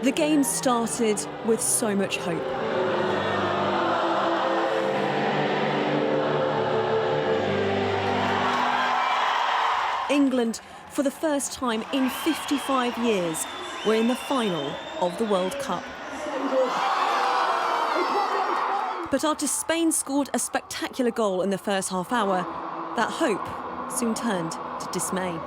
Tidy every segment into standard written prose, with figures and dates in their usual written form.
The game started with so much hope. England, for the first time in 55 years, were in the final of the World Cup. But after Spain scored a spectacular goal in the first half hour, that hope soon turned to dismay.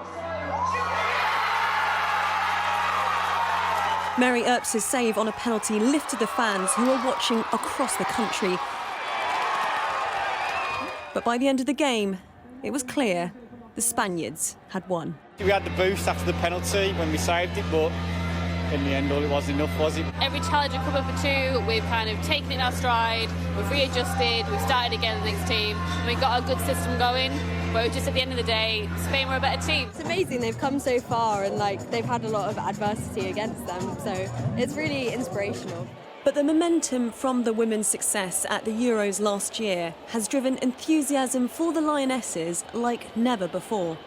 Mary Earps' save on a penalty lifted the fans who were watching across the country. But by the end of the game, it was clear the Spaniards had won. We had the boost after the penalty when we saved it, but in the end, all it wasn't enough, was it? Every challenge we've come up for two, we've kind of taken it in our stride, we've readjusted, we've started again the next team, and we've got a good system going. But just at the end of the day, Spain were a better team. It's amazing they've come so far and they've had a lot of adversity against them, so it's really inspirational. But the momentum from the women's success at the Euros last year has driven enthusiasm for the Lionesses like never before.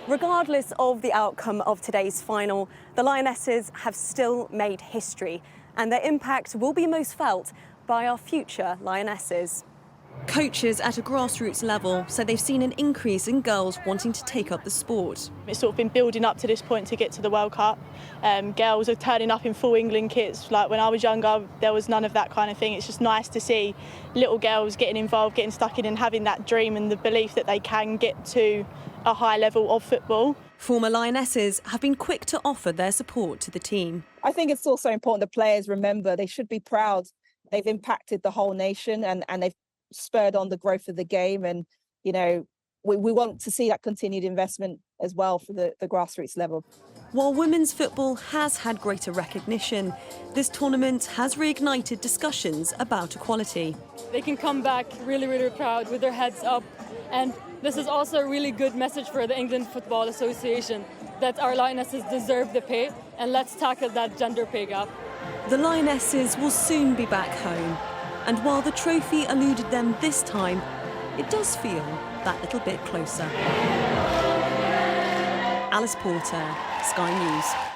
Regardless of the outcome of today's final, the Lionesses have still made history, and their impact will be most felt by our future Lionesses. Coaches at a grassroots level say they've seen an increase in girls wanting to take up the sport. It's sort of been building up to this point to get to the World Cup. Girls are turning up in full England kits. Like when I was younger, there was none of that kind of thing. It's just nice to see little girls getting involved, getting stuck in and having that dream and the belief that they can get to a high level of football. Former Lionesses have been quick to offer their support to the team. I think it's also important the players remember they should be proud. They've impacted the whole nation and they've spurred on the growth of the game, and you know we want to see that continued investment as well for the grassroots level. While women's football has had greater recognition, this tournament has reignited discussions about equality. They can come back really, really proud with their heads up, and this is also a really good message for the England Football Association that our Lionesses deserve the pay, and let's tackle that gender pay gap. The Lionesses will soon be back home. And while the trophy eluded them this time, it does feel that little bit closer. Alice Porter, Sky News.